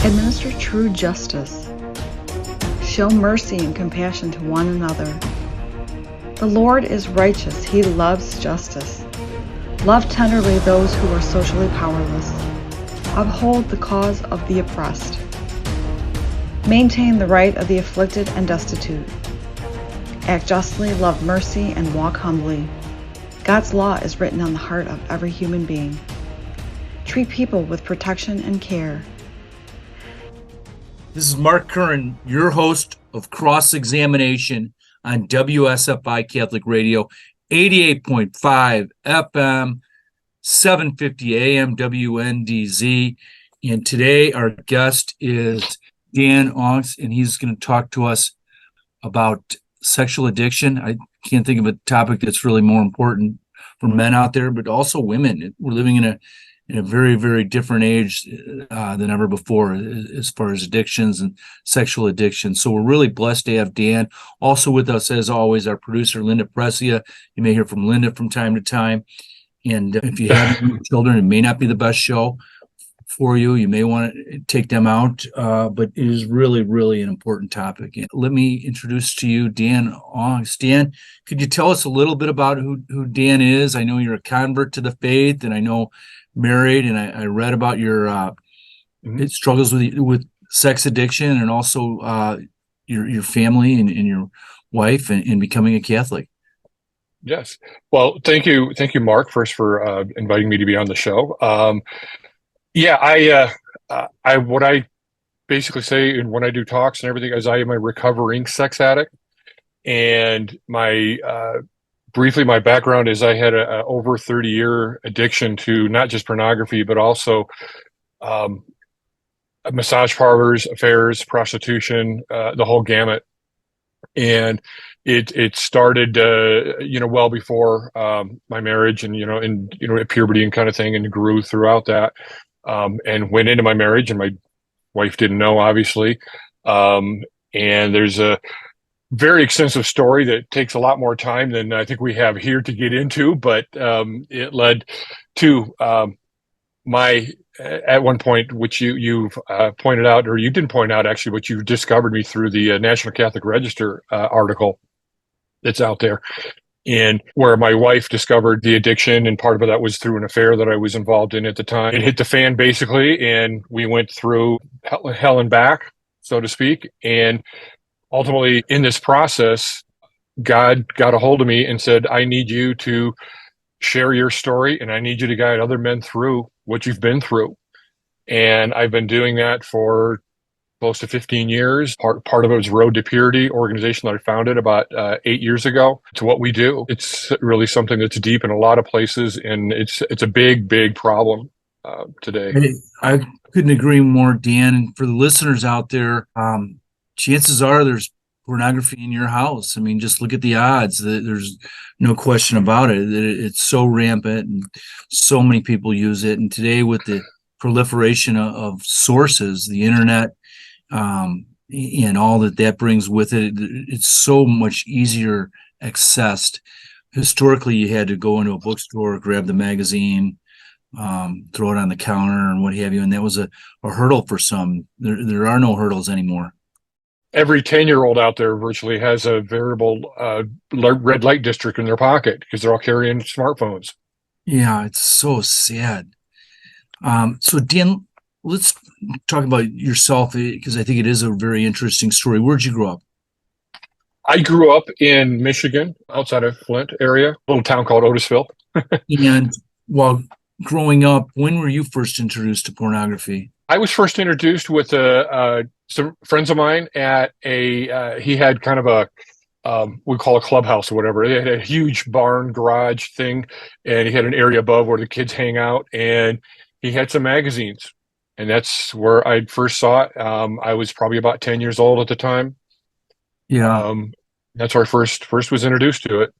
Administer true justice. Show mercy and compassion to one another. The Lord is righteous. He loves justice. Love tenderly those who are socially powerless. Uphold the cause of the oppressed. Maintain the right of the afflicted and destitute. Act justly, love mercy, and walk humbly. God's law is written on the heart of every human being. Treat people with protection and care. This is Mark Curran, your host of Cross Examination on WSFI Catholic Radio, 88.5 FM, 750 AM WNDZ. And today our guest is Dan Aungst, and he's going to talk to us about sexual addiction. I can't think of a topic that's really more important for men out there, but also women. We're living in a very, very different age than ever before as far as addictions and sexual addiction. So we're really blessed to have Dan. Also with us, as always, our producer, Linda Presia. You may hear from Linda from time to time. And if you have children, it may not be the best show for you. You may want to take them out, but it is really, really an important topic. And let me introduce to you Dan Aungst. Dan, could you tell us a little bit about who Dan is? I know you're a convert to the faith, and I know married, and I read about your struggles with sex addiction, and also your family and your wife and becoming a Catholic. Yes. Well, thank you, Mark, first for inviting me to be on the show. What I basically say, and when I do talks and everything, is I am a recovering sex addict, and briefly, my background is I had a over 30-year addiction to not just pornography, but also massage parlors, affairs, prostitution, the whole gamut. And it started, well before my marriage, and at puberty and kind of thing, and grew throughout that, and went into my marriage, and my wife didn't know, obviously. And there's a very extensive story that takes a lot more time than I think we have here to get into, but it led to at one point, which you've pointed out, or you didn't point out actually, but you discovered me through the National Catholic Register article that's out there, and where my wife discovered the addiction, and part of that was through an affair that I was involved in at the time. It hit the fan, basically, and we went through hell and back, so to speak, and ultimately, in this process, God got a hold of me and said, I need you to share your story, and I need you to guide other men through what you've been through. And I've been doing that for close to 15 years. Part of it was Road to Purity organization that I founded about 8 years ago. To what we do, it's really something that's deep in a lot of places, and it's a big, big problem today. I couldn't agree more, Dan. And for the listeners out there, chances are there's pornography in your house. I mean, just look at the odds. There's no question about it. It's so rampant, and so many people use it. And today, with the proliferation of sources, the internet, and all that brings with it, it's so much easier accessed. Historically, you had to go into a bookstore, grab the magazine, throw it on the counter, and what have you. And that was a hurdle for some. There are no hurdles anymore. Every 10-year-old out there virtually has a variable red light district in their pocket because they're all carrying smartphones. Yeah, it's so sad. So, Dan, let's talk about yourself, because I think it is a very interesting story. Where'd you grow up? I grew up in Michigan, outside of Flint area, a little town called Otisville. And while growing up, when were you first introduced to pornography? I was first introduced with some friends of mine at he had kind of a, we call a clubhouse or whatever. They had a huge barn garage thing, and he had an area above where the kids hang out, and he had some magazines, and that's where I first saw it. I was probably about 10 years old at the time. Yeah. That's where I first was introduced to it.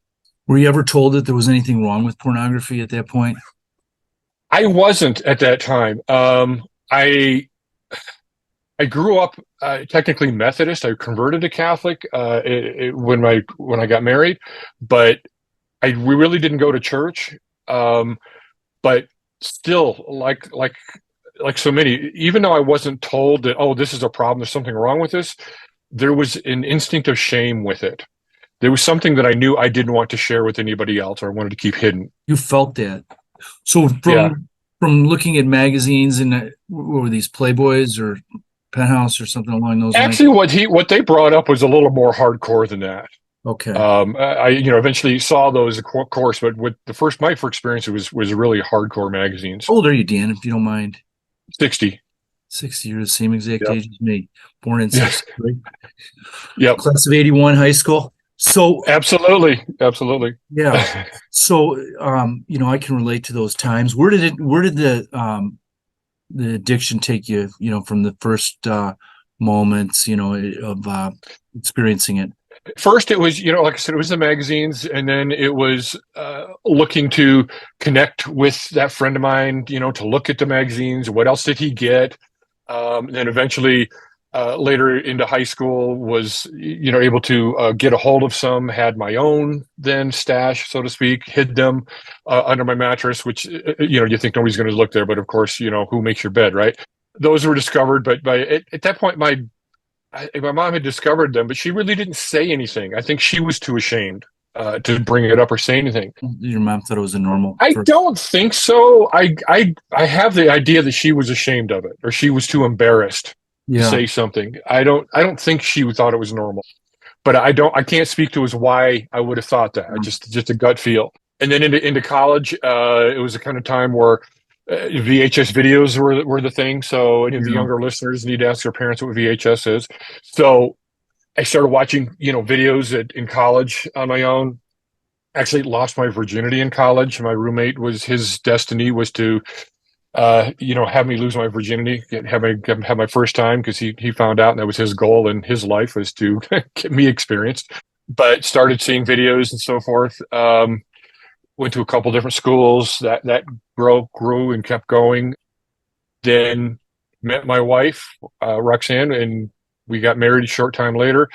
Were you ever told that there was anything wrong with pornography at that point? I wasn't at that time. I grew up technically Methodist. I converted to Catholic when I got married, but we really didn't go to church. But still, like like so many, even though I wasn't told that, oh, this is a problem, there's something wrong with this, there was an instinct of shame with it. There was something that I knew I didn't want to share with anybody else, or I wanted to keep hidden. You felt that. So Yeah. from looking at magazines and what were these Playboys or Penthouse or something along those lines? Actually, what they brought up was a little more hardcore than that. Okay. I eventually saw those, of course, but with my first experience was really hardcore magazines. How old are you, Dan, if you don't mind? 60. 60 years, the same exact Yep. age as me. Born in Yeah. 63. Yep. Class of 81 high school. So Absolutely. yeah. So I can relate to those times. Where did the addiction take you, from the first moments, of experiencing it? First, it was, like I said, it was the magazines, and then it was looking to connect with that friend of mine, to look at the magazines. What else did he get? Then eventually, later into high school, was able to get a hold of some. Had my own then stash, so to speak. Hid them under my mattress, which you think nobody's going to look there, but of course, who makes your bed, right? Those were discovered, but at that point, my mom had discovered them, but she really didn't say anything. I think she was too ashamed to bring it up or say anything. Your mom thought it was a normal. I don't think so. I have the idea that she was ashamed of it, or she was too embarrassed to say something. I don't think she thought it was normal, but I can't speak to as why I would have thought that. Just a gut feel. And then into college, it was a kind of time where VHS videos were the thing. So any of the younger listeners need to ask their parents what VHS is. So I started watching, videos in college on my own. Actually lost my virginity in college. My roommate his destiny was to, have me lose my virginity, have my first time, because he found out, and that was his goal in his life, was to get me experienced. But started seeing videos and so forth. Went to a couple different schools that grew and kept going. Then met my wife, Roxanne, and we got married a short time later.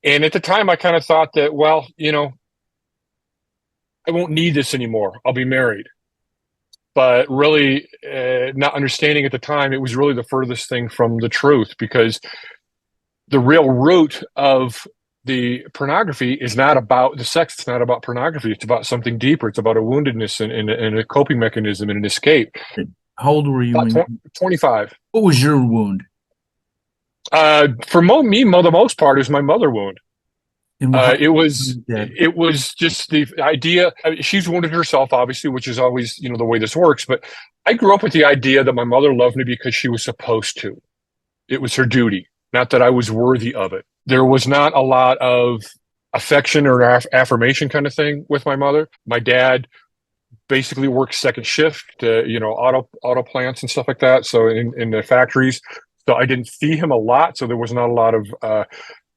And at the time, I kind of thought that, well, I won't need this anymore. I'll be married. But really, not understanding at the time, it was really the furthest thing from the truth, because the real root of the pornography is not about the sex. It's not about pornography. It's about something deeper. It's about a woundedness and a coping mechanism and an escape. How old were you? 25. What was your wound? For me, the most part, is my mother wound. It was just the idea. She's wounded herself, obviously, which is always, the way this works. But I grew up with the idea that my mother loved me because she was supposed to. It was her duty, not that I was worthy of it. There was not a lot of affection or affirmation kind of thing with my mother. My dad basically worked second shift, auto plants and stuff like that. So in the factories, so I didn't see him a lot. So there was not a lot of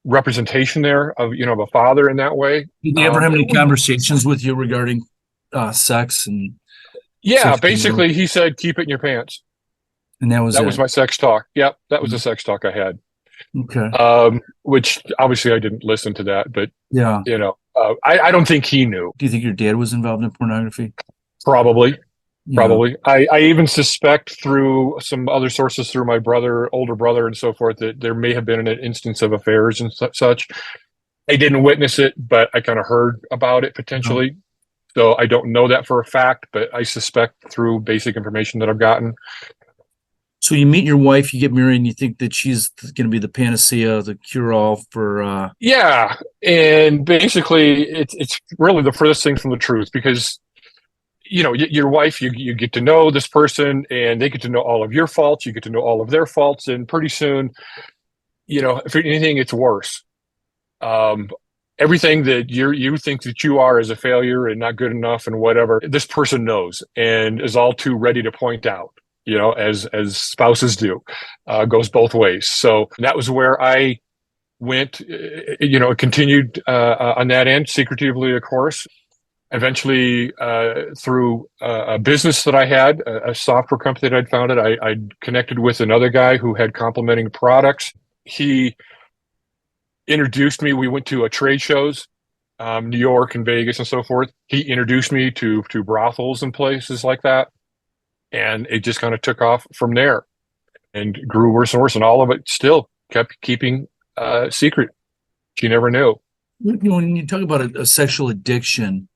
representation there of a father in that way. Did he ever have any conversations with you regarding sex and? Yeah, basically he said, "Keep it in your pants," and that was my sex talk. Yep, that was the sex talk I had. Okay. Which obviously I didn't listen to that, but yeah, I don't think he knew. Do you think your dad was involved in pornography? Probably. I even suspect through some other sources, through my older brother and so forth, that there may have been an instance of affairs and such. I didn't witness it, but I kind of heard about it potentially. So I don't know that for a fact, but I suspect through basic information that I've gotten. So you meet your wife, you get married, and you think that she's going to be the panacea, the cure-all for... Yeah, and basically it's really the furthest thing from the truth, because your wife, you get to know this person, and they get to know all of your faults. You get to know all of their faults. And pretty soon, if anything, it's worse. Everything that you think that you are as a failure and not good enough and whatever, this person knows and is all too ready to point out, as spouses do, goes both ways. So that was where I went, continued on that end, secretively, of course. Eventually, through a business that I had, a software company that I'd founded, I connected with another guy who had complementing products. He introduced me. We went to trade shows, New York and Vegas and so forth. He introduced me to brothels and places like that. And it just kind of took off from there and grew worse and worse. And all of it still kept keeping secret. She never knew. When you talk about a sexual addiction,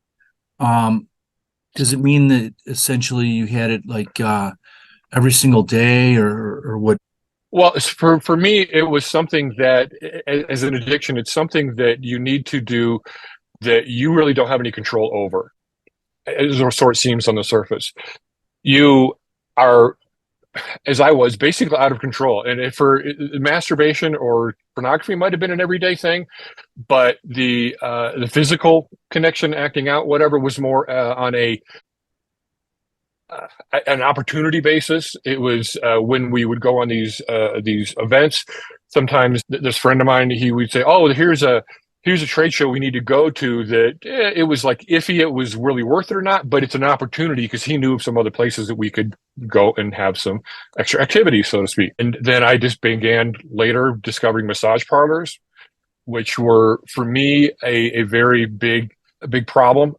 does it mean that essentially you had it like every single day, or what? Well, for me, it was something that, as an addiction, it's something that you need to do that you really don't have any control over, as it seems on the surface. You are, as I was, basically out of control. And for masturbation or pornography might have been an everyday thing, but the physical connection, acting out, whatever, was more on an opportunity basis. It was when we would go on these events. Sometimes this friend of mine, he would say, "Oh, here's a trade show we need to go to." That it was like iffy. It was really worth it or not, but it's an opportunity because he knew of some other places that we could go and have some extra activity, so to speak. And then I just began later discovering massage parlors, which were for me a very big problem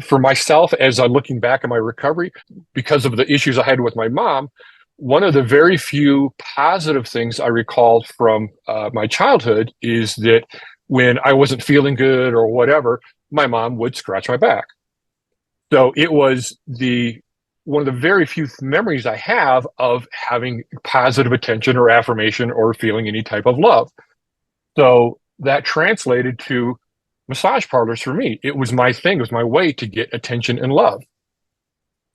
for myself as I'm looking back at my recovery because of the issues I had with my mom. One of the very few positive things I recalled from my childhood is that when I wasn't feeling good or whatever, my mom would scratch my back. So it was one of the very few memories I have of having positive attention or affirmation or feeling any type of love. So that translated to massage parlors for me. It was my thing. It was my way to get attention and love.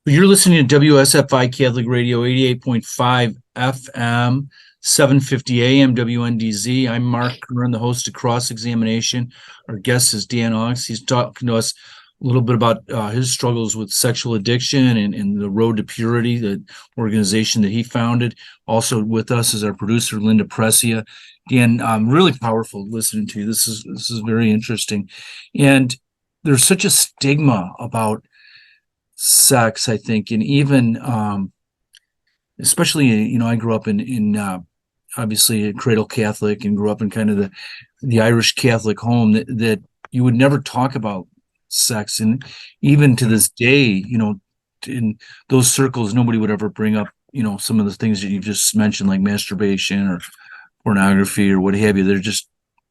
You're listening to WSFI Catholic Radio 88.5 FM, 750 AM, WNDZ. I'm Mark Curran, the host of Cross Examination. Our guest is Dan Aungst. He's talking to us a little bit about his struggles with sexual addiction and the Road to Purity, the organization that he founded. Also with us is our producer, Linda Presia. Dan, really powerful listening to you. This is very interesting. And there's such a stigma about sex, I think, and even especially, I grew up in obviously a cradle Catholic and grew up in kind of the Irish Catholic home that you would never talk about sex. And even to this day, in those circles, nobody would ever bring up, some of the things that you just mentioned, like masturbation or pornography or what have you.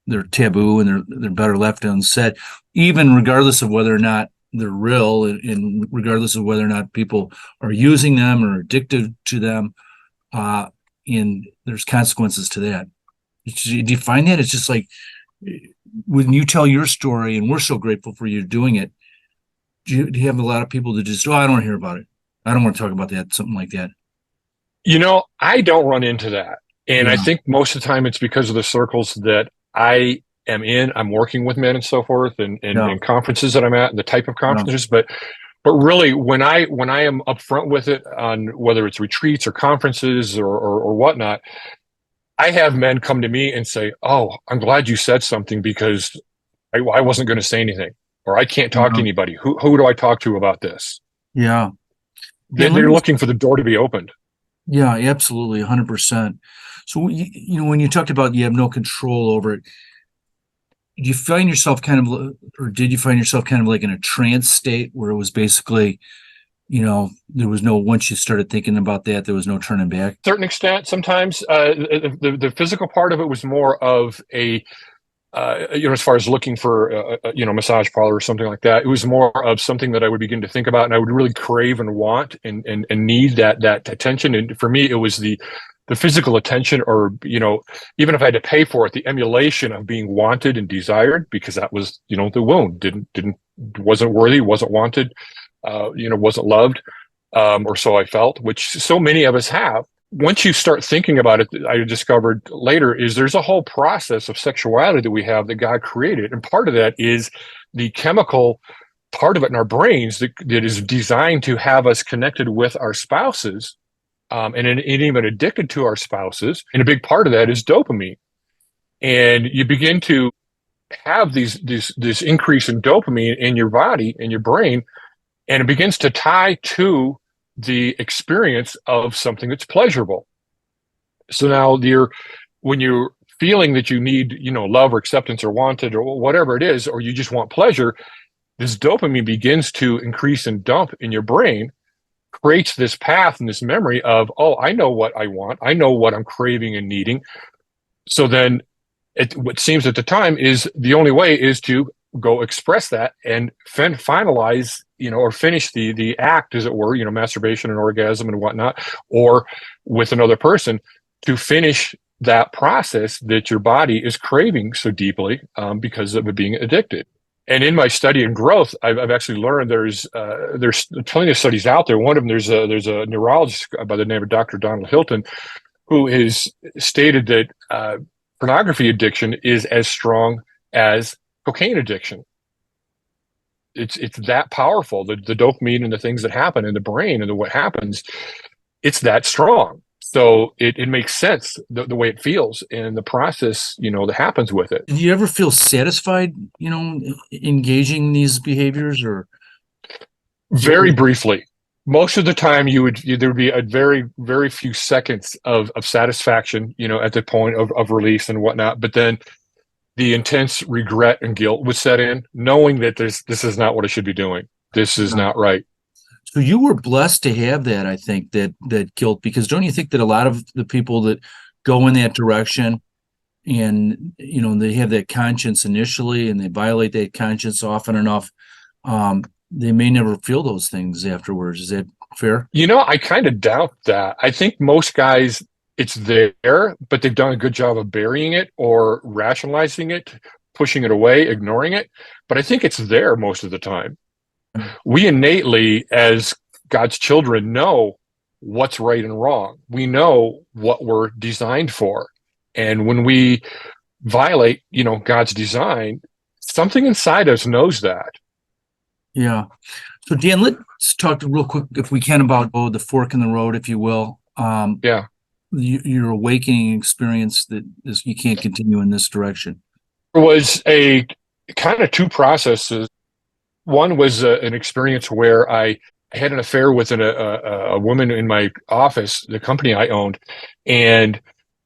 They're taboo and they're better left unsaid, even regardless of whether or not they're real and regardless of whether or not people are using them or addicted to them. And there's consequences to that. Do you find that? It's just like when you tell your story, and we're so grateful for you doing it, do you have a lot of people that just, I don't want to hear about it. I don't want to talk about that, something like that. I don't run into that. And Yeah. I think most of the time it's because of the circles that I am in. I'm working with men and so forth and conferences that I'm at and the type of conferences. But really when I am upfront with it on whether it's retreats or conferences or whatnot, I have men come to me and say, "Oh, I'm glad you said something because I wasn't going to say anything, or I can't talk to anybody. Who do I talk to about this?" Yeah. They're looking for the door to be opened. Yeah, absolutely. 100%. So, when you talked about you have no control over it, did you find yourself kind of like in a trance state where it was basically, there was once you started thinking about that, there was no turning back? To a certain extent, sometimes the physical part of it was more of a, as far as looking for, massage parlor or something like that, it was more of something that I would begin to think about and I would really crave and want and need that attention. And for me, it was the physical attention or, even if I had to pay for it, the emulation of being wanted and desired, because that was, the wound wasn't worthy, wasn't wanted, wasn't loved. Or so I felt, which so many of us have. Once you start thinking about it, I discovered later is there's a whole process of sexuality that we have that God created. And part of that is the chemical part of it in our brains that is designed to have us connected with our spouses and even addicted to our spouses. And a big part of that is dopamine. And you begin to have this increase in dopamine in your body, in your brain, and it begins to tie to the experience of something that's pleasurable. So now when you're feeling that you need, love or acceptance or wanted or whatever it is, or you just want pleasure, this dopamine begins to increase and dump in your brain. creates this path and this memory of, oh, I know what I want. I know what I'm craving and needing. So then what seems at the time is the only way is to go express that and finalize, or finish the act, as it were, masturbation and orgasm and whatnot, or with another person, to finish that process that your body is craving so deeply because of it being addicted. And in my study and growth, I've actually learned there's plenty of studies out there. One of them, there's a neurologist by the name of Dr. Donald Hilton, who has stated that pornography addiction is as strong as cocaine addiction. It's that powerful. The dopamine and the things that happen in the brain and what happens, it's that strong. So it makes sense the way it feels and the process, that happens with it. Do you ever feel satisfied, engaging in these behaviors, or? Very briefly. Most of the time there would be a very, very few seconds of satisfaction, at the point of release and whatnot. But then the intense regret and guilt would set in, knowing that this is not what I should be doing. This is not right. So you were blessed to have that, I think, that guilt, because don't you think that a lot of the people that go in that direction and, they have that conscience initially and they violate that conscience often enough, they may never feel those things afterwards. Is that fair? I kind of doubt that. I think most guys, it's there, but they've done a good job of burying it or rationalizing it, pushing it away, ignoring it. But I think it's there most of the time. We innately, as God's children, know what's right and wrong. We know what we're designed for. And when we violate, God's design, something inside us knows that. Yeah. So Dan, let's talk real quick, if we can, about the fork in the road, if you will. Yeah. Your awakening experience that you can't continue in this direction. There was a kind of two processes. One was an experience where I had an affair with a woman in my office, the company I owned. And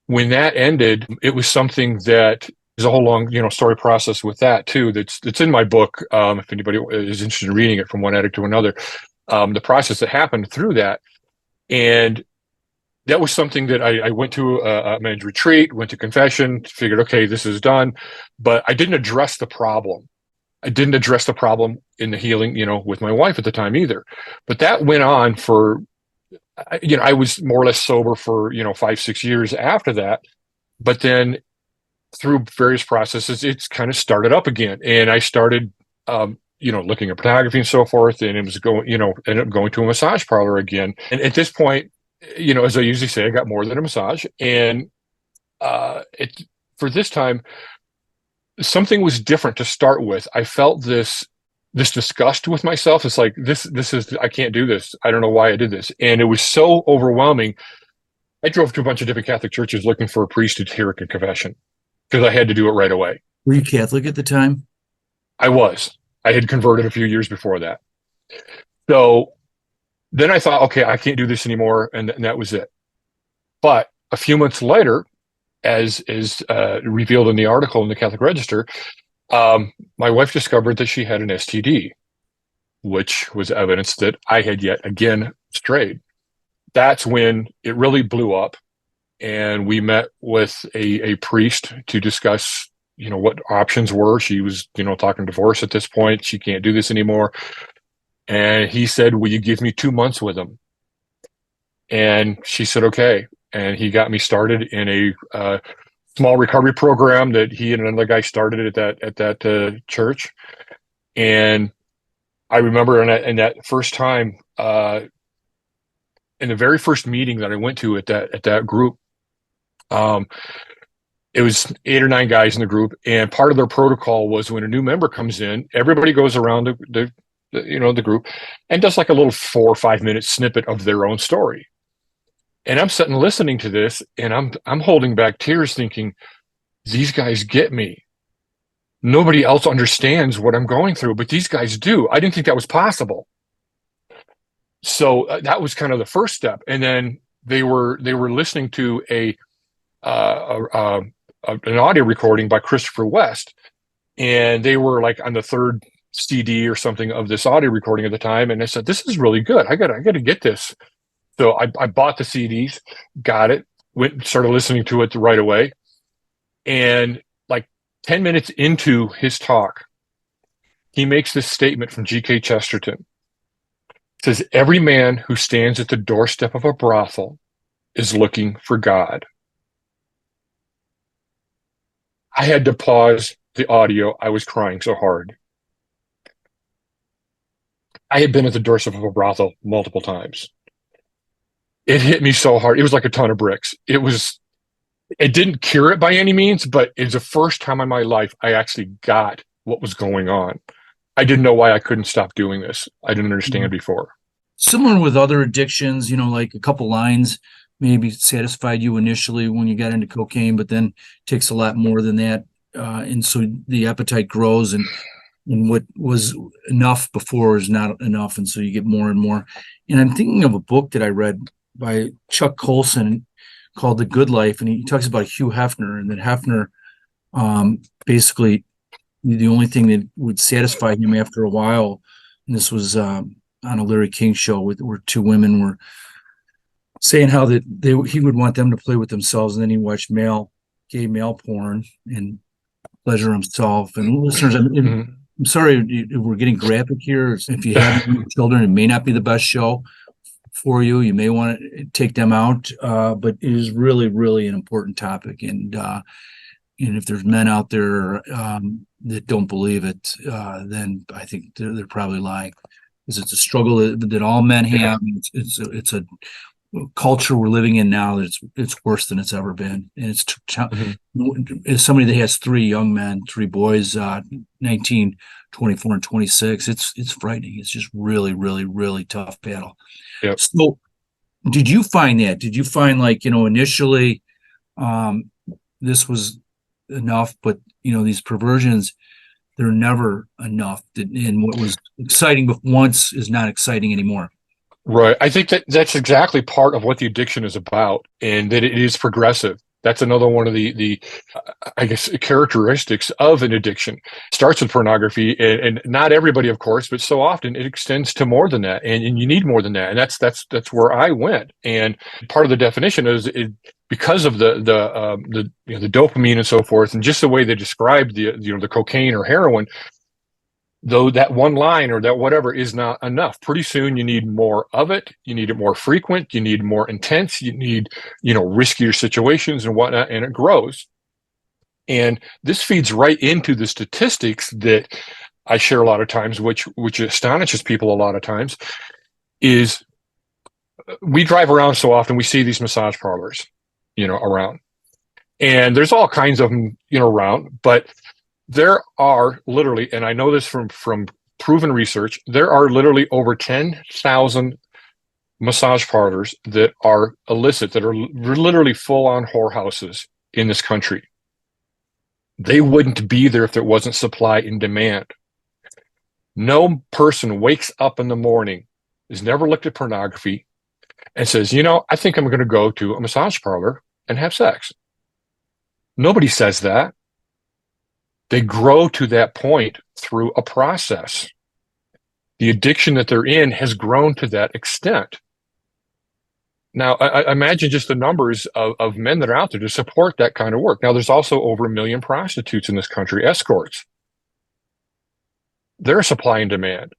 when that ended, it was something that there's a whole long, story process with that too. That's in my book. If anybody is interested in reading it from one addict to another, the process that happened through that. And that was something that I went to a men's retreat, went to confession, figured, okay, this is done. But I didn't address the problem. I didn't address the problem in the healing, with my wife at the time either. But that went on for, I was more or less sober for, 5-6 years after that. But then through various processes, it's kind of started up again. And I started, looking at pornography and so forth. And it was ended up going to a massage parlor again. And at this point, as I usually say, I got more than a massage. And for this time, something was different to start with. I felt this disgust with myself. It's like, this is, I can't do this. I don't know why I did this. And it was so overwhelming. I drove to a bunch of different Catholic churches looking for a priest to hear a confession because I had to do it right away. Were you Catholic at the time? I was. I had converted a few years before that. So then I thought, okay, I can't do this anymore. And that was it. But a few months later, as is revealed in the article in the Catholic Register, my wife discovered that she had an STD, which was evidence that I had yet again strayed. That's when it really blew up. And we met with a priest to discuss, what options were. She was, talking divorce at this point. She can't do this anymore. And he said, will you give me 2 months with him? And she said, okay. And he got me started in a small recovery program that he and another guy started at that church. And I remember in that first time, in the very first meeting that I went to at that group, it was 8 or 9 guys in the group, and part of their protocol was when a new member comes in, everybody goes around the group and does like a little 4 or 5 minute snippet of their own story. And I'm sitting listening to this, and I'm holding back tears, thinking, these guys get me. Nobody else understands what I'm going through, but these guys do. I didn't think that was possible. So that was kind of the first step. And then they were listening to an audio recording by Christopher West, and they were like on the third CD or something of this audio recording at the time, and I said, "This is really good. I got to get this." So I bought the CDs, got it, started listening to it right away, and like 10 minutes into his talk, he makes this statement from G.K. Chesterton. It says, "Every man who stands at the doorstep of a brothel is looking for God." I had to pause the audio. I was crying so hard. I had been at the doorstep of a brothel multiple times. It hit me so hard. It was like a ton of bricks. It didn't cure it by any means, but it's the first time in my life I actually got what was going on. I didn't know why I couldn't stop doing this. I didn't understand before. Similar with other addictions, like a couple lines maybe satisfied you initially when you got into cocaine, but then takes a lot more than that. And so the appetite grows, and what was enough before is not enough. And so you get more and more. And I'm thinking of a book that I read by Chuck Colson called The Good Life. And he talks about Hugh Hefner, and that Hefner, basically the only thing that would satisfy him after a while, and this was on a Larry King show where two women were saying how that he would want them to play with themselves, and then he watched gay male porn and pleasure himself. And listeners, I'm sorry if we're getting graphic here. If you have children, it may not be the best show for you. You may want to take them out, but it is really, really an important topic. And if there's men out there that don't believe it, then I think they're probably lying, because it's a struggle that all men have. It's a culture we're living in now that it's worse than it's ever been. And as somebody that has three boys, 19, 24, and 26, it's frightening. It's just really, really, really tough battle. Yep. So did you find like, initially this was enough, but these perversions, they're never enough. And what was exciting once is not exciting anymore. Right. I think that's exactly part of what the addiction is about, and that it is progressive. That's another one of the I guess, characteristics of an addiction. It starts with pornography, and not everybody, of course, but so often it extends to more than that, and you need more than that. And that's where I went. And part of the definition is because of the dopamine and so forth, and just the way they describe the cocaine or heroin. Though that one line or that whatever is not enough. Pretty soon you need more of it. You need it more frequent. You need more intense. You need, riskier situations and whatnot, and it grows. And this feeds right into the statistics that I share a lot of times, which astonishes people a lot of times, is we drive around so often, we see these massage parlors, around. And there's all kinds of them, around, but there are literally, and I know this from proven research, there are literally over 10,000 massage parlors that are illicit, that are literally full-on whorehouses in this country. They wouldn't be there if there wasn't supply and demand. No person wakes up in the morning, has never looked at pornography, and says, I think I'm going to go to a massage parlor and have sex. Nobody says that. They grow to that point through a process. The addiction that they're in has grown to that extent. Now, I imagine just the numbers of men that are out there to support that kind of work. Now, there's also over 1 million prostitutes in this country, escorts. They're supply and demand.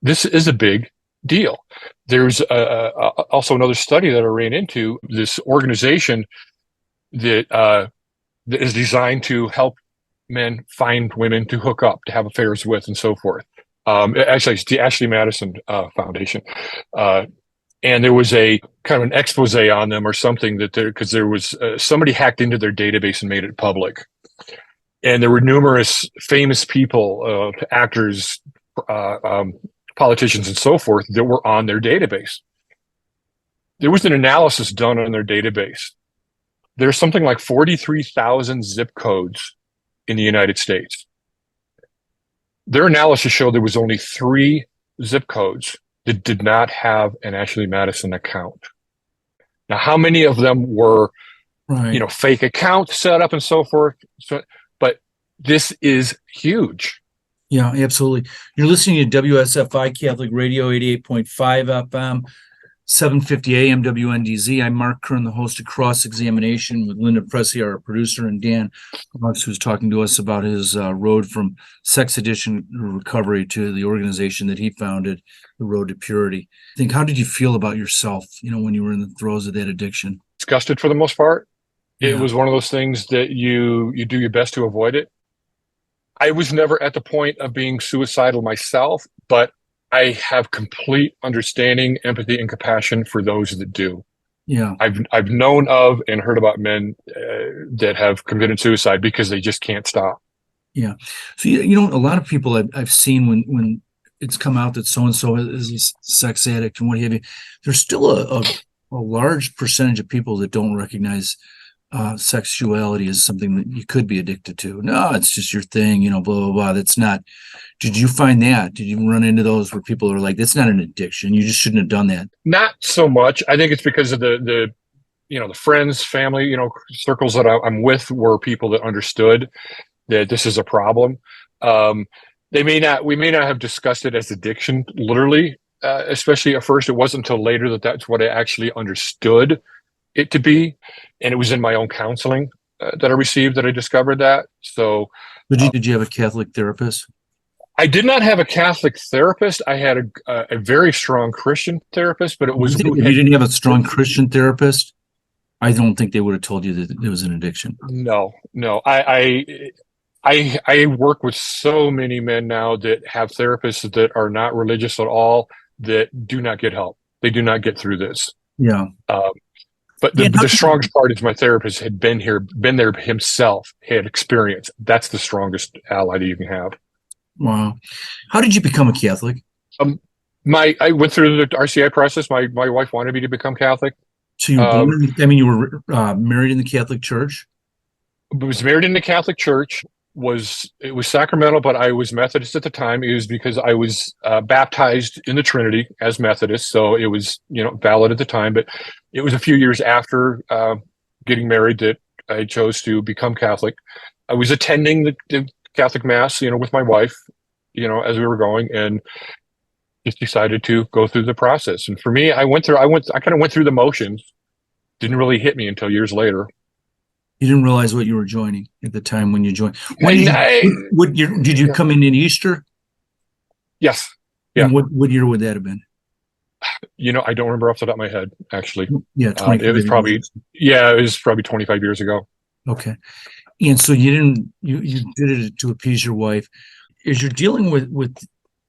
This is a big deal. There's also another study that I ran into, this organization that is designed to help men find women to hook up, to have affairs with, and so forth. Actually, it's the Ashley Madison Foundation. And there was a kind of an expose on them or something because there was somebody hacked into their database and made it public. And there were numerous famous people, actors, politicians, and so forth that were on their database. There was an analysis done on their database. There's something like 43,000 zip codes in the United States. Their analysis showed there was only 3 zip codes that did not have an Ashley Madison account. Now, how many of them were, fake accounts set up and so forth? But this is huge. Yeah, absolutely. You're listening to WSFI Catholic Radio 88.5 FM, 750 AM WNDZ. I'm Mark Curran, the host of Cross Examination with Linda Pressey, our producer, and Dan Aungst, who's talking to us about his road from sex addiction recovery to the organization that he founded, The Road to Purity. How did you feel about yourself, when you were in the throes of that addiction? Disgusted for the most part. It Yeah. was one of those things that you do your best to avoid it. I was never at the point of being suicidal myself, but I have complete understanding, empathy, and compassion for those that do. Yeah. I've known of and heard about men that have committed suicide because they just can't stop. Yeah. So, a lot of people I've seen when it's come out that so-and-so is a sex addict and what have you, there's still a large percentage of people that don't recognize sexuality as something that you could be addicted to. No, it's just your thing, blah, blah, blah. That's not. Did you find that? Did you run into those where people are like, that's not an addiction. You just shouldn't have done that? Not so much. I think it's because of the friends, family, circles that I'm with were people that understood that this is a problem. We may not have discussed it as addiction, literally, especially at first. It wasn't until later that's what I actually understood it to be. And it was in my own counseling that I received that I discovered that. So did you have a Catholic therapist? I did not have a Catholic therapist. I had a very strong Christian therapist, but it was... If you didn't have a strong Christian therapist, I don't think they would have told you that it was an addiction. No. I work with so many men now that have therapists that are not religious at all, that do not get help. They do not get through this. Yeah. But the strongest part is my therapist had been there himself, had experience. That's the strongest ally that you can have. Wow. How did you become a Catholic? I went through the RCI process. My wife wanted me to become Catholic. So you were you were married in the Catholic Church? I was married in the Catholic Church. It was sacramental, but I was Methodist at the time. It was because I was baptized in the Trinity as Methodist, so it was valid at the time. But it was a few years after getting married that I chose to become Catholic. I was attending the Catholic Mass, with my wife, as we were going, and just decided to go through the process. And for me, I kind of went through the motions. Didn't really hit me until years later. You didn't realize what you were joining at the time when you joined. Did you come in Easter? Yes. Yeah. And what year would that have been? I don't remember off the top of my head, actually. Yeah, it was probably 25 years ago. Okay. And so you did it to appease your wife. As you're dealing with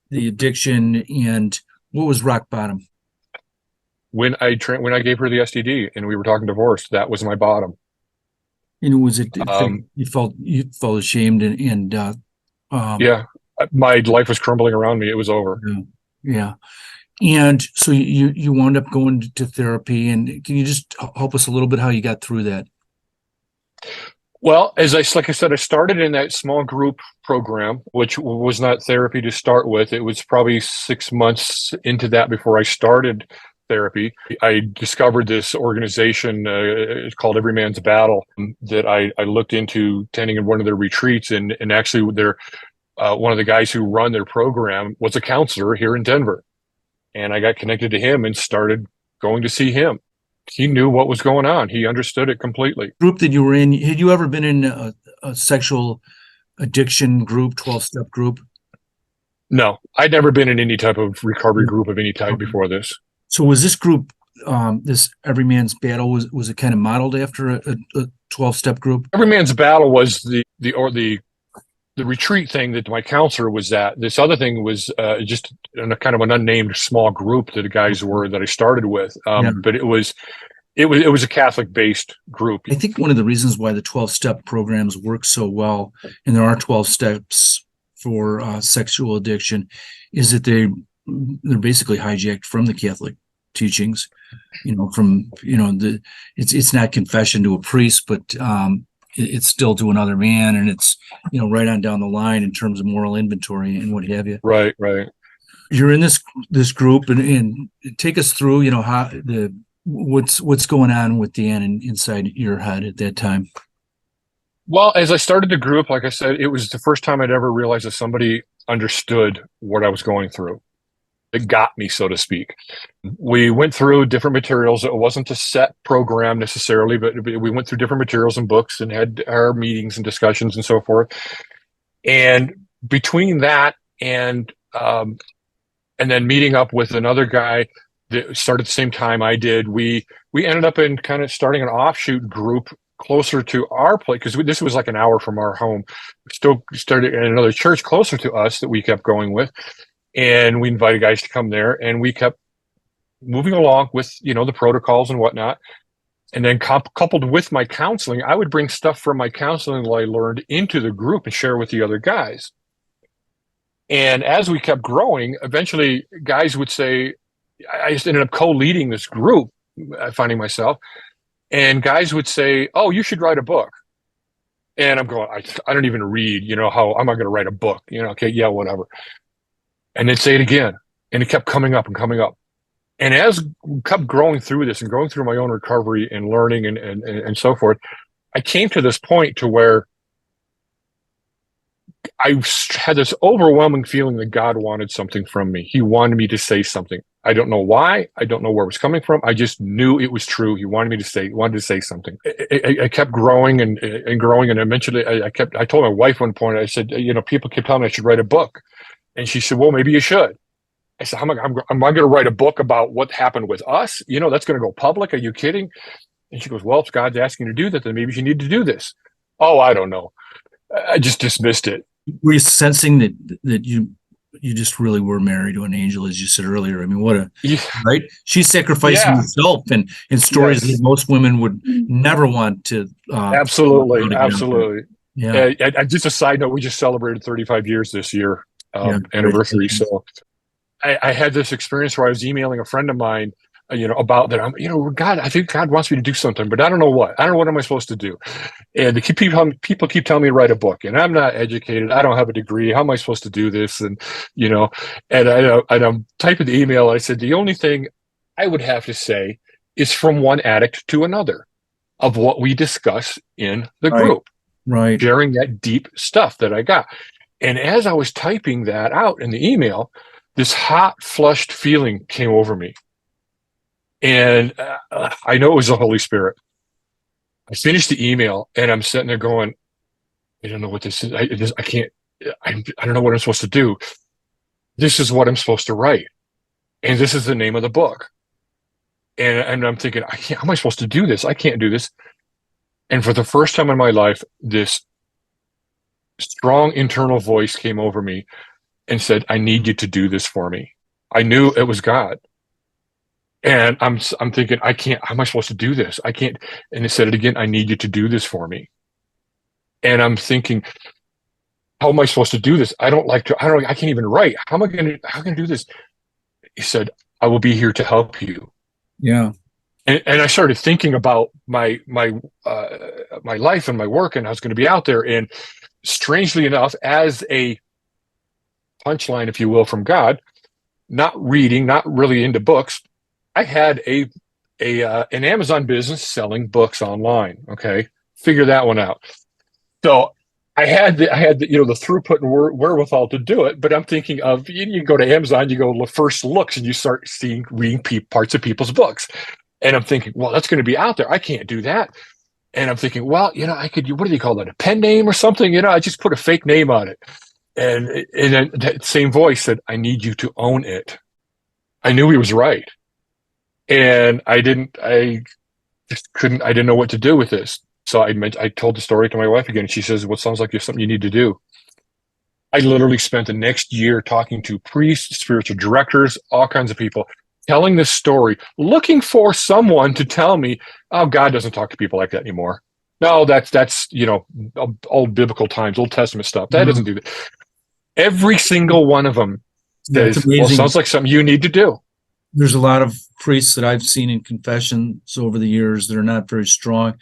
the addiction, and what was rock bottom? When I gave her the STD and we were talking divorce, that was my bottom. And was it you felt ashamed and yeah, my life was crumbling around me. It was over. Yeah. And so you wound up going to therapy, and can you just help us a little bit how you got through that? Well, like I said, I started in that small group program, which was not therapy to start with. It was probably 6 months into that before I started therapy. I discovered this organization it's called Every Man's Battle that I looked into attending in one of their retreats, and actually they're one of the guys who run their program was a counselor here in Denver, and I got connected to him and started going to see him. He knew what was going on. He understood it completely. Group that you were in, had you ever been in a sexual addiction group, 12-step group? No, I'd never been in any type of recovery group of any type before this. So was this group, this Every Man's Battle, was it kind of modeled after a 12-step group? Every Man's Battle was the retreat thing that my counselor was at. This other thing was just in a kind of an unnamed small group that the guys were that I started with. But it was a Catholic-based group. I think one of the reasons why the 12-step programs work so well, and there are 12 steps for sexual addiction, is that they're basically hijacked from the Catholic teachings. It's not confession to a priest, but it's still to another man, and it's right on down the line in terms of moral inventory and what have you. Right. You're in this group, and take us through how what's going on with Dan inside your head at that time. Well, as I started the group, like I said, it was the first time I'd ever realized that somebody understood what I was going through. It got me, so to speak. We went through different materials. It wasn't a set program necessarily, but we went through different materials and books and had our meetings and discussions and so forth. And between that and then meeting up with another guy that started at the same time I did, we ended up in kind of starting an offshoot group closer to our place, because this was like an hour from our home. Still started in another church closer to us that we kept going with. And we invited guys to come there, and we kept moving along with, the protocols and whatnot. And then coupled with my counseling, I would bring stuff from my counseling that I learned into the group and share with the other guys. And as we kept growing, eventually guys would say, I just ended up co-leading this group, finding myself, and guys would say, oh, you should write a book. And I'm going, I don't even read, how am I going to write a book? Okay, yeah, whatever. And they'd say it again, and it kept coming up and coming up. And as we kept growing through this and going through my own recovery and learning and so forth, I came to this point to where I had this overwhelming feeling that God wanted something from me. He wanted me to say something. I don't know why. I don't know where it was coming from. I just knew it was true. He wanted me to say something. I kept growing and growing. And eventually I told my wife one point, I said, people keep telling me I should write a book. And she said, well, maybe you should. I said, am I going to write a book about what happened with us? That's going to go public. Are you kidding? And she goes, well, if God's asking you to do that, then maybe you need to do this. Oh, I don't know. I just dismissed it. Were you sensing that you just really were married to an angel, as you said earlier? I mean, right? She's sacrificing herself in stories that most women would never want to. Absolutely. Yeah. Just a side note, we just celebrated 35 years this year. Anniversary. So I had this experience where I was emailing a friend of mine, about that. God, I think God wants me to do something, but I don't know what. I don't know what am I supposed to do. And people keep telling me to write a book, and I'm not educated. I don't have a degree. How am I supposed to do this? And and I'm typing the email. I said the only thing I would have to say is from one addict to another of what we discuss in the group, right? Sharing that deep stuff that I got. And as I was typing that out in the email, this hot, flushed feeling came over me. And I know it was the Holy Spirit. I finished the email, and I'm sitting there going, I don't know what this is. I don't know what I'm supposed to do. This is what I'm supposed to write. And this is the name of the book. And I'm thinking, how am I supposed to do this? I can't do this. And for the first time in my life, this strong internal voice came over me and said, I need you to do this for me. I knew it was God. And I'm thinking, I can't, how am I supposed to do this? I can't. And it said it again, I need you to do this for me. And I'm thinking, how am I supposed to do this? I can't even write. How am I going to do this? He said, I will be here to help you. Yeah. And I started thinking about my life and my work, and I was going to be out there. And strangely enough, as a punchline, if you will, from God, not reading, not really into books, I had an Amazon business selling books online. Okay, figure that one out. So I had the throughput and wherewithal to do it. But I'm thinking of, you go to Amazon, you go first looks, and you start reading parts of people's books. And I'm thinking, well, that's going to be out there. I can't do that. And I'm thinking, well, I could, what do they call that? A pen name or something? I just put a fake name on it. And then that same voice said, I need you to own it. I knew he was right. And I didn't know what to do with this. So I told the story to my wife again. And she says, well, sounds like there's something you need to do. I literally spent the next year talking to priests, spiritual directors, all kinds of people, telling this story, looking for someone to tell me, oh, God doesn't talk to people like that anymore. No, that's old biblical times, Old Testament stuff. That doesn't do that. Every single one of them says, well, sounds like something you need to do. There's a lot of priests that I've seen in confessions over the years that are not very strong.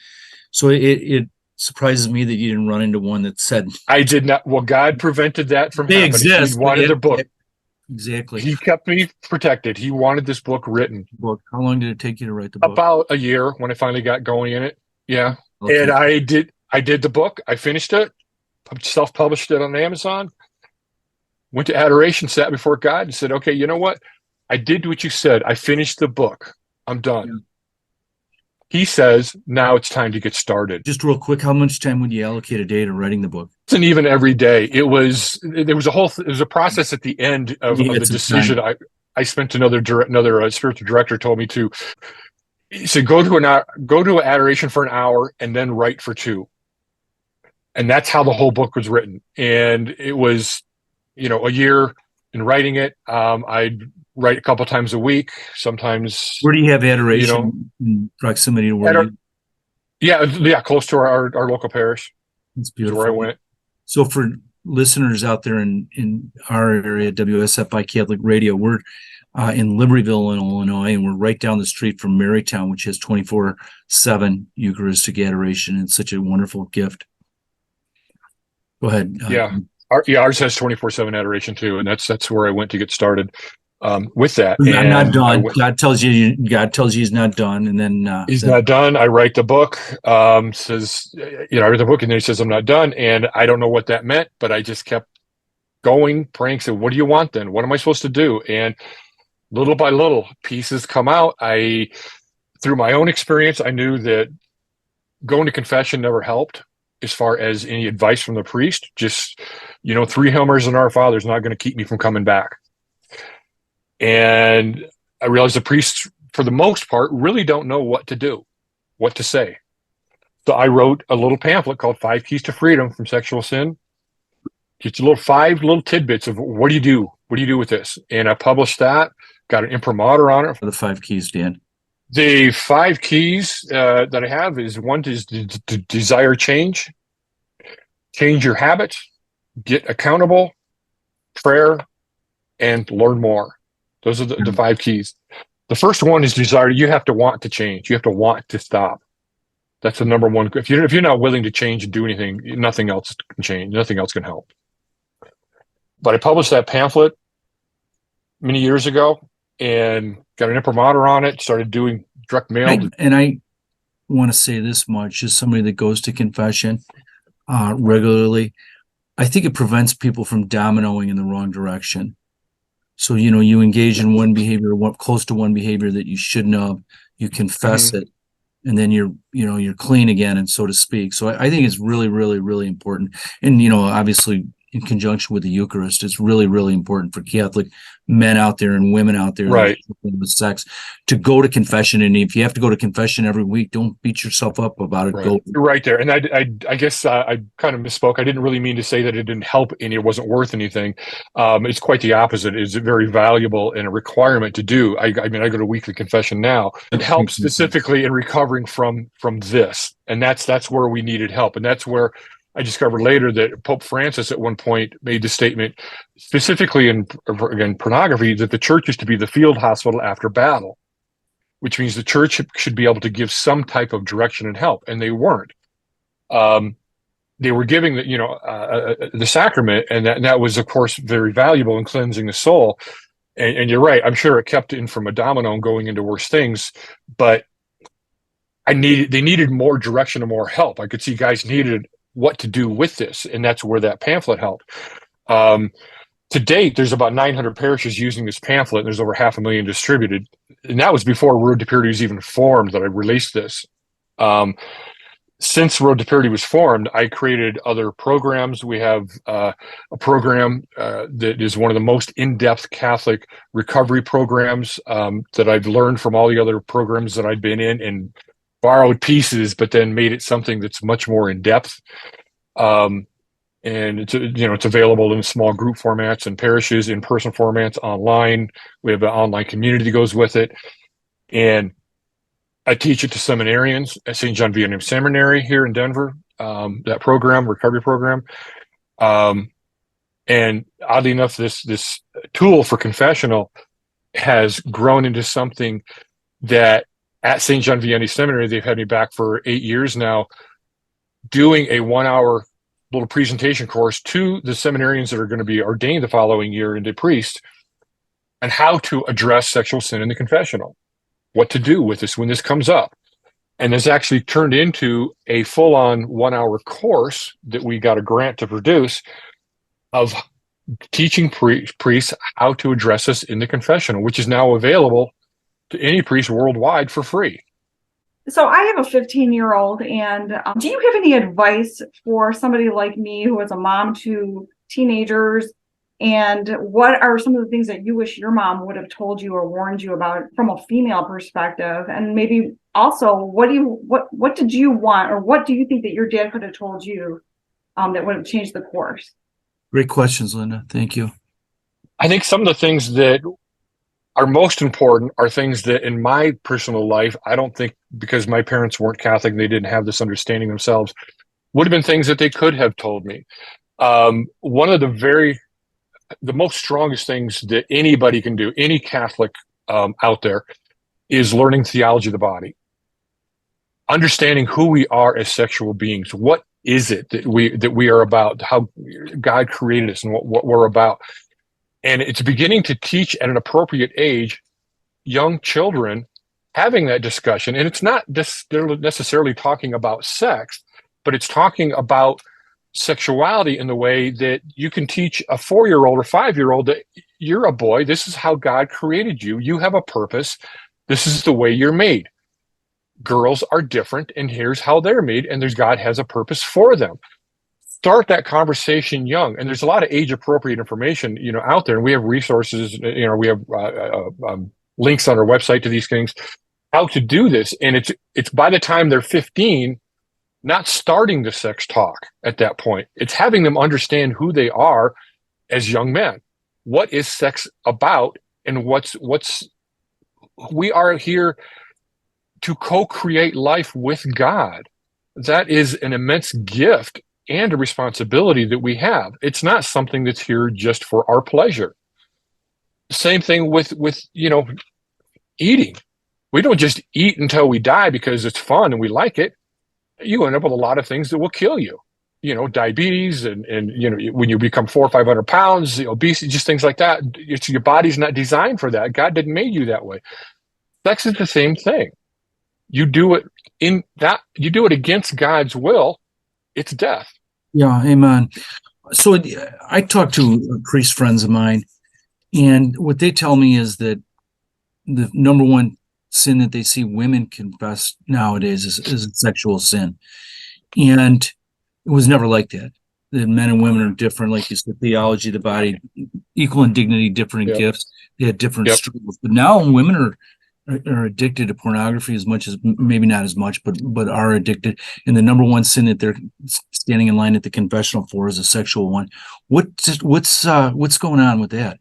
So it surprises me that you didn't run into one that said, I did not. Well, God prevented that from happening. Exist, he wanted their book. Exactly. He kept me protected. He wanted this book written. How long did it take you to write the book? About a year when I finally got going in it. Yeah. Okay. And I did the book. I finished it, self-published it on Amazon. went to adoration, sat before God, and said, okay, you know what? I did what you said. I finished the book. I'm done. Yeah. He says, now it's time to get started. Just real quick, how much time would you allocate a day to writing the book? It wasn't even every day. There was a process at the end of the decision. I spent another spiritual director told me to. He said, go to adoration for an hour and then write for 2. And that's how the whole book was written. And it was, a year in writing it. I'd write a couple times a week. Sometimes. Where do you have adoration in proximity to where you? Yeah, close to our local parish. It's beautiful. Where I went. So for listeners out there in our area, WSFI Catholic Radio, we're in Libertyville, Illinois, and we're right down the street from Marytown, which has 24/7 Eucharistic adoration. It's such a wonderful gift. Go ahead. Ours has 24/7 adoration too, and that's where I went to get started with that. I'm not done. God tells you he's not done, and then he's not done. I write the book. Says, I read the book, and then he says I'm not done, and I don't know what that meant, but I just kept going, praying. Said, what do you want then? What am I supposed to do? And little by little, pieces come out. Through my own experience, I knew that going to confession never helped as far as any advice from the priest. Just, 3 Hail Marys and Our Father is not going to keep me from coming back. And I realized the priests, for the most part, really don't know what to do, what to say. So I wrote a little pamphlet called 5 Keys to Freedom from Sexual Sin. Just 5 little tidbits of what do you do? What do you do with this? And I published that, got an imprimatur on it. For the 5 keys, Dan. The 5 keys that I have is, one is to desire change your habits, get accountable, prayer, and learn more. Those are the 5 keys. The first one is desire. You have to want to change. You have to want to stop. That's the number one. If you're not willing to change and do anything, nothing else can change. Nothing else can help. But I published that pamphlet many years ago and got an imprimatur on it, started doing direct mail. I want to say this much, as somebody that goes to confession regularly, I think it prevents people from dominoing in the wrong direction. So, you engage in one behavior, close to one behavior that you shouldn't have, you confess it, and then you're clean again, and so to speak. So I think it's really, really, really important. And, obviously, in conjunction with the Eucharist, it's really, really important for Catholic men out there and women out there, right, with sex, to go to confession. And if you have to go to confession every week, don't beat yourself up about it. Right. Go right there. And I guess I kind of misspoke. I didn't really mean to say that it didn't help and it wasn't worth anything. It's quite the opposite. It's very valuable and a requirement to do. I go to weekly confession now. It helps specifically in recovering from this, and that's where we needed help, and that's where I discovered later that Pope Francis at one point made the statement, specifically in pornography, that the church is to be the field hospital after battle, which means the church should be able to give some type of direction and help, and they weren't. They were giving the sacrament, and that was, of course, very valuable in cleansing the soul. And you're right. I'm sure it kept in from a domino and going into worse things, but they needed more direction and more help. I could see guys needed what to do with this, and that's where that pamphlet helped. To date, there's about 900 parishes using this pamphlet, and there's over 500,000 distributed, and that was before Road to Purity was even formed that I released this. Since Road to Purity was formed, I created other programs. We have a program that is one of the most in-depth Catholic recovery programs that I've learned from all the other programs that I've been in and borrowed pieces, but then made it something that's much more in-depth. And it's available in small group formats and parishes, in-person formats, online. We have an online community that goes with it. And I teach it to seminarians at St. John Vianney Seminary here in Denver, that program, recovery program. And oddly enough, this tool for confessional has grown into something that at St. John Vianney Seminary, they've had me back for 8 years now, doing a 1-hour little presentation course to the seminarians that are going to be ordained the following year into priest, and how to address sexual sin in the confessional, what to do with this when this comes up. And this actually turned into a full-on 1-hour course that we got a grant to produce of teaching priests how to address this in the confessional, which is now available to any priest worldwide for free. So I have a 15-year-old, and do you have any advice for somebody like me who is a mom to teenagers? And what are some of the things that you wish your mom would have told you or warned you about from a female perspective? And maybe also, what did you want, or what do you think that your dad could have told you that would have changed the course? Great questions, Linda. Thank you. I think some of the things that are most important are things that in my personal life, I don't think, because my parents weren't Catholic and they didn't have this understanding themselves, would have been things that they could have told me. One of the most strongest things that anybody can do, any Catholic out there, is learning theology of the body. Understanding who we are as sexual beings. What is it that we are about? How God created us and what we're about. And it's beginning to teach at an appropriate age young children having that discussion. And it's not necessarily talking about sex, but it's talking about sexuality in the way that you can teach a 4-year-old or 5-year-old that you're a boy. This is how God created you. You have a purpose. This is the way you're made. Girls are different, and here's how they're made, and God has a purpose for them. Start that conversation young, and there's a lot of age-appropriate information, out there. And we have resources, we have links on our website to these things, how to do this. And it's by the time they're 15, not starting the sex talk at that point. It's having them understand who they are as young men. What is sex about, and we are here to co-create life with God. That is an immense gift and a responsibility that we have. It's not something that's here just for our pleasure. Same thing with eating. We don't just eat until we die because it's fun and we like it. You end up with a lot of things that will kill you. Diabetes and when you become 400 or 500 pounds, obesity, just things like that. Your body's not designed for that. God didn't make you that way. Sex is the same thing. You do it against God's will, it's death. Yeah, amen. So I talk to priest friends of mine, and what they tell me is that the number one sin that they see women confess nowadays is sexual sin. And it was never like that. The men and women are different, like you said, theology of the body, equal in dignity, different in gifts. They had different struggles. But now women are addicted to pornography as much as, maybe not as much, but are addicted. And the number one sin that they're standing in line at the confessional for is a sexual one. What's going on with that?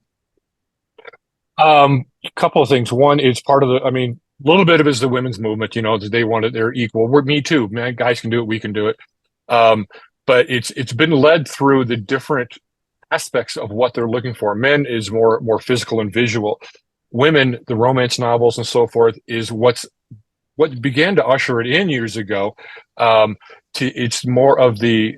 A couple of things. One is part of a little bit of it is the women's movement. They want it, they're equal. Me too, man. Guys can do it, we can do it. But it's been led through the different aspects of what they're looking for. Men is more physical and visual. Women, the romance novels and so forth, is what began to usher it in years ago. It's more of the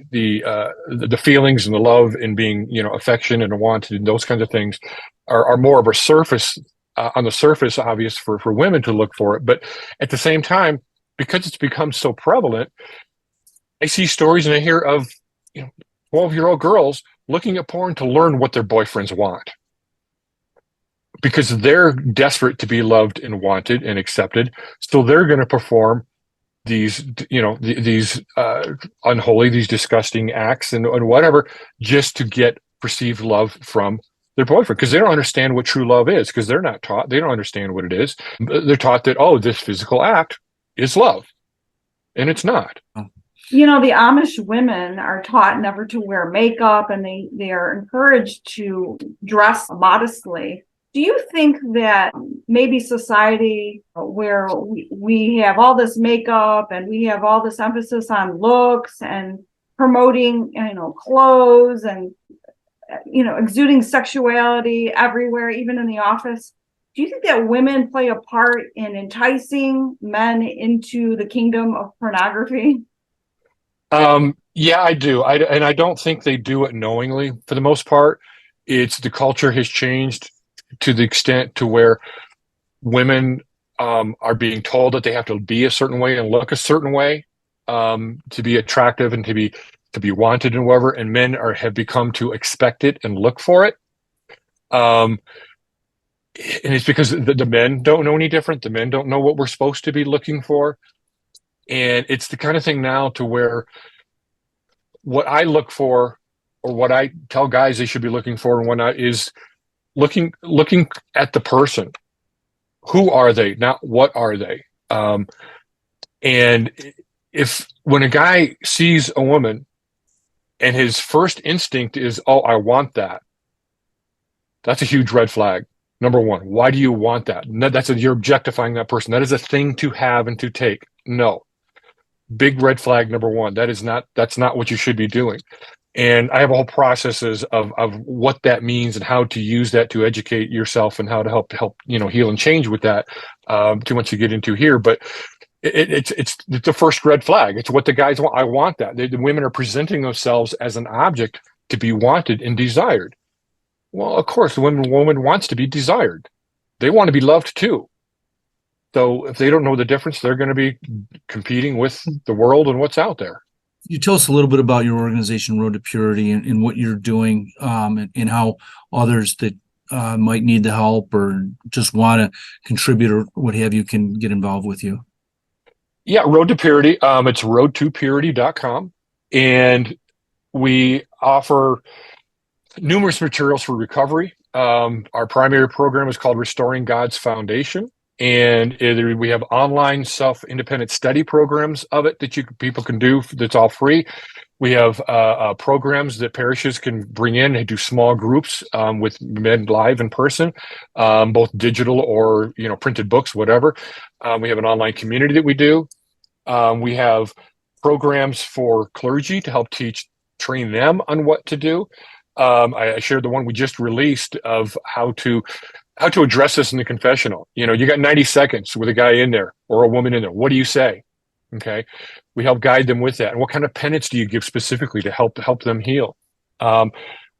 feelings and the love and being affection and wanted and those kinds of things are more of a surface on the surface, obvious for women to look for it. But at the same time, because it's become so prevalent, I see stories and I hear of 12-year-old girls looking at porn to learn what their boyfriends want, because they're desperate to be loved and wanted and accepted. So they're going to perform these unholy, these disgusting acts and whatever, just to get perceived love from their boyfriend, because they don't understand what true love is, because they're not taught. They don't understand what it is. They're taught that, this physical act is love, and it's not. The Amish women are taught never to wear makeup, and they are encouraged to dress modestly. Do you think that maybe society where we have all this makeup and we have all this emphasis on looks and promoting, clothes and, exuding sexuality everywhere, even in the office, do you think that women play a part in enticing men into the kingdom of pornography? Yeah, I do. I don't think they do it knowingly. For the most part, it's the culture has changed to the extent to where women are being told that they have to be a certain way and look a certain way to be attractive and to be to be wanted and whatever, and men have become to expect it and look for it. And it's because the men don't know any different. The men don't know what we're supposed to be looking for. And it's the kind of thing now to where what I look for, or what I tell guys they should be looking for and whatnot, is looking at the person. Who are they? Not what are they? And if when a guy sees a woman and his first instinct is, oh, I want that, that's a huge red flag. Number one, why do you want that? No, you're objectifying that person. That is a thing to have and to take. No. Big red flag number one. That's not what you should be doing. And I have a whole processes of what that means and how to use that to educate yourself and how to help heal and change with that. Too much to get into here, but it's the first red flag. It's what the guys want. I want that. The women are presenting themselves as an object to be wanted and desired. Well, of course, the woman wants to be desired. They want to be loved too. So if they don't know the difference, they're going to be competing with the world and what's out there. You tell us a little bit about your organization, Road to Purity, and what you're doing, and how others that might need the help or just want to contribute or what have you can get involved with you. Yeah, Road to Purity. It's road2purity.com. And we offer numerous materials for recovery. Our primary program is called Restoring God's Foundation. And we have online self-independent study programs of it that people can do. That's all free. We have programs that parishes can bring in and do small groups with men live in person, both digital or printed books, whatever. We have an online community that we do. We have programs for clergy to help train them on what to do. I shared the one we just released of how to address this in the confessional. You got 90 seconds with a guy in there or a woman in there. What do you say? Okay. We help guide them with that. And what kind of penance do you give specifically to help them heal?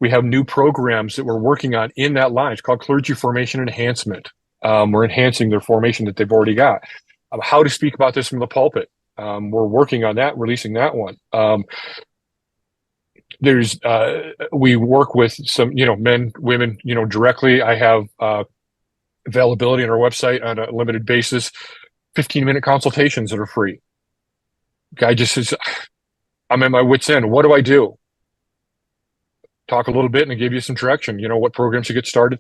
We have new programs that we're working on in that line. It's called Clergy Formation Enhancement. We're enhancing their formation that they've already got. How to speak about this from the pulpit. We're working on that, releasing that one. We work with some, men, women, directly. I have availability on our website on a limited basis, 15-minute consultations that are free. Guy just says, I'm at my wit's end. What do I do? Talk a little bit and I give you some direction, what programs to get started.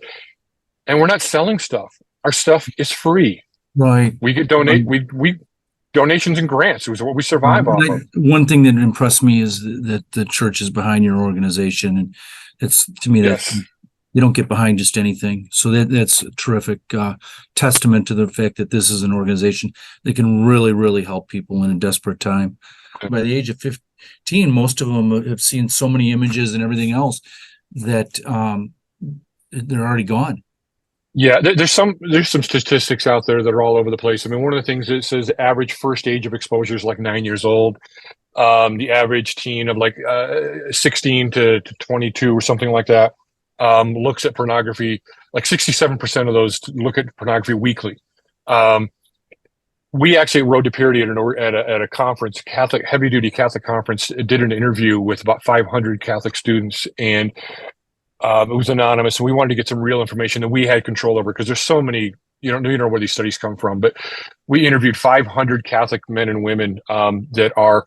And we're not selling stuff. Our stuff is free. Right. We get we donations and grants. It was what we survive off of. One thing that impressed me is that the church is behind your organization, and it's, to me, that you don't get behind just anything. So that's a terrific testament to the fact that this is an organization that can really, really help people in a desperate time. Okay. By the age of 15, most of them have seen so many images and everything else that they're already gone. Yeah, there's some statistics out there that are all over the place. I mean, one of the things that says the average first age of exposure is like 9 years old. The average teen of like 16 to 22 or something like that looks at pornography. Like 67% of those look at pornography weekly. We actually Road to Purity at a conference, heavy duty Catholic conference, did an interview with about 500 Catholic students, and it was anonymous, and we wanted to get some real information that we had control over, because there's so many, you don't know where these studies come from, but we interviewed 500 Catholic men and women that are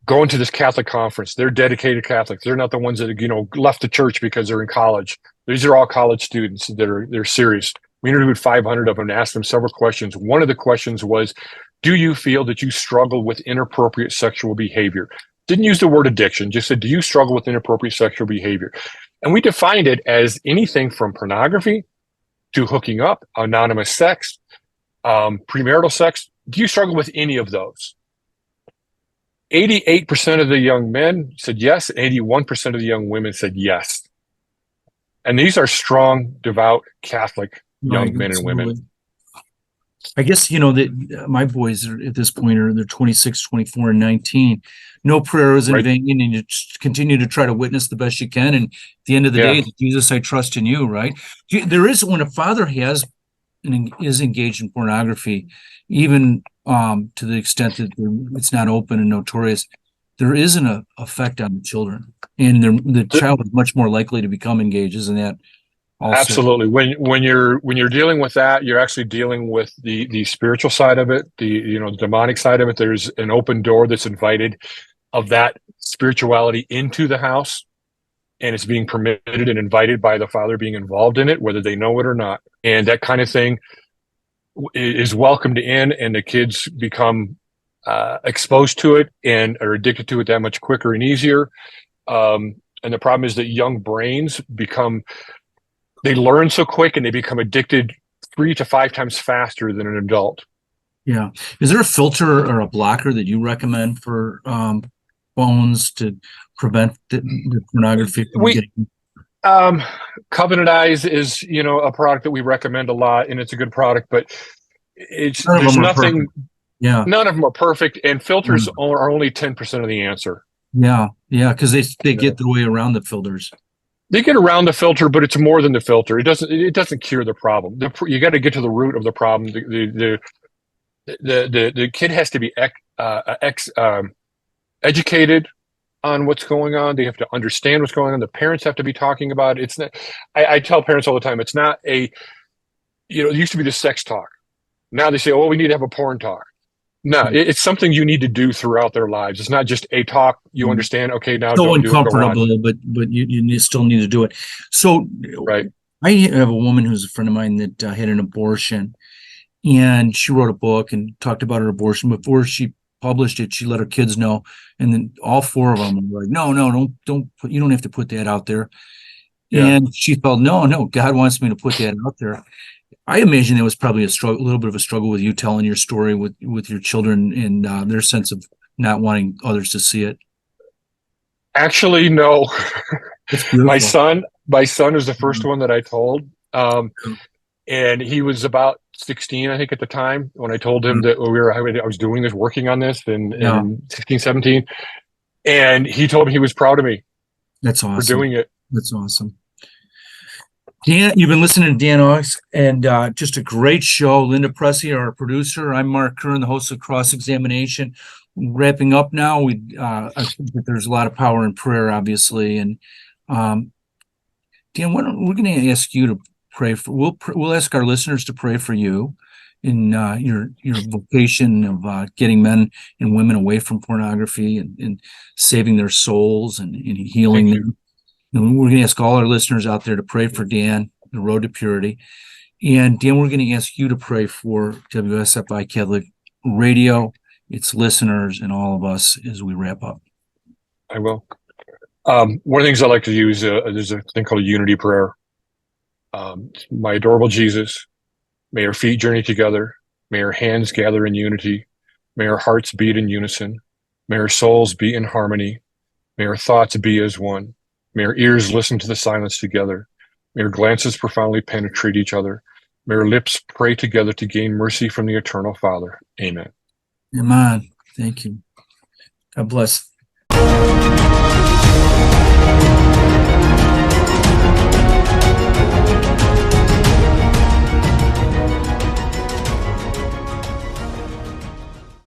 going to this Catholic conference. They're dedicated Catholics. They're not the ones that, left the church because they're in college. These are all college students they're serious. We interviewed 500 of them and asked them several questions. One of the questions was, do you feel that you struggle with inappropriate sexual behavior? Didn't use the word addiction, just said, do you struggle with inappropriate sexual behavior? And we defined it as anything from pornography to hooking up, anonymous sex, premarital sex. Do you struggle with any of those? 88% of the young men said yes. 81% of the young women said yes. And these are strong, devout, Catholic young men and women. I guess, that my boys are at this point they're 26, 24, and 19. No prayer is in vain, and you just continue to try to witness the best you can. And at the end of the day, Jesus, I trust in you, right? There is, when a father is engaged in pornography, even to the extent that it's not open and notorious, there is an effect on the children, and the child is much more likely to become engaged. Isn't that also? Absolutely. When you're dealing with that, you're actually dealing with the spiritual side of it, the demonic side of it. There's an open door that's invited of that spirituality into the house, and it's being permitted and invited by the father being involved in it, whether they know it or not. And that kind of thing is welcomed in, and the kids become exposed to it and are addicted to it that much quicker and easier. And the problem is that young brains they learn so quick, and they become addicted 3 to 5 times faster than an adult. Yeah. Is there a filter or a blocker that you recommend for phones to prevent the pornography from getting? Covenant Eyes is, a product that we recommend a lot, and it's a good product, but there's nothing. Yeah. None of them are perfect, and filters are only 10% of the answer. Yeah. Yeah. Because they get their way around the filters. They get around the filter, but it's more than the filter. It doesn't cure the problem. You got to get to the root of the problem. The kid has to be educated on what's going on. They have to understand what's going on. The parents have to be talking about it. It's not. I tell parents all the time, it's not it used to be the sex talk. Now they say, oh, we need to have a porn talk. No, it's something you need to do throughout their lives. It's not just a talk. You understand? Okay, now so don't uncomfortable, do it, but you still need to do it. So, right. I have a woman who's a friend of mine that had an abortion, and she wrote a book and talked about her abortion. Before she published it, she let her kids know, and then all 4 of them were like, "No, don't put, you don't have to put that out there." Yeah. And she felt, no, God wants me to put that out there. I imagine there was probably a little bit of a struggle with you telling your story with your children and their sense of not wanting others to see it. Actually, no. My son is the first one that I told, and he was about 16, I think, at the time when I told him that I was doing this, working on this, in 16, 17, and he told me he was proud of me. That's awesome. For doing it. That's awesome. Dan, you've been listening to Dan Aungst, and just a great show. Linda Pressey, our producer. I'm Mark Curran, the host of Cross Examination. Wrapping up now. I think that there's a lot of power in prayer, obviously, and Dan, we're going to ask you to pray for. We'll ask our listeners to pray for you in your vocation of getting men and women away from pornography and saving their souls and healing them. And we're going to ask all our listeners out there to pray for Dan, the road to purity. And Dan, we're going to ask you to pray for WSFI Catholic Radio, its listeners, and all of us as we wrap up. I will. One of the things I like to use, there's a thing called a unity prayer. My adorable Jesus, may our feet journey together. May our hands gather in unity. May our hearts beat in unison. May our souls be in harmony. May our thoughts be as one. May our ears listen to the silence together. May our glances profoundly penetrate each other. May our lips pray together to gain mercy from the eternal Father. Amen. Amen. Thank you. God bless.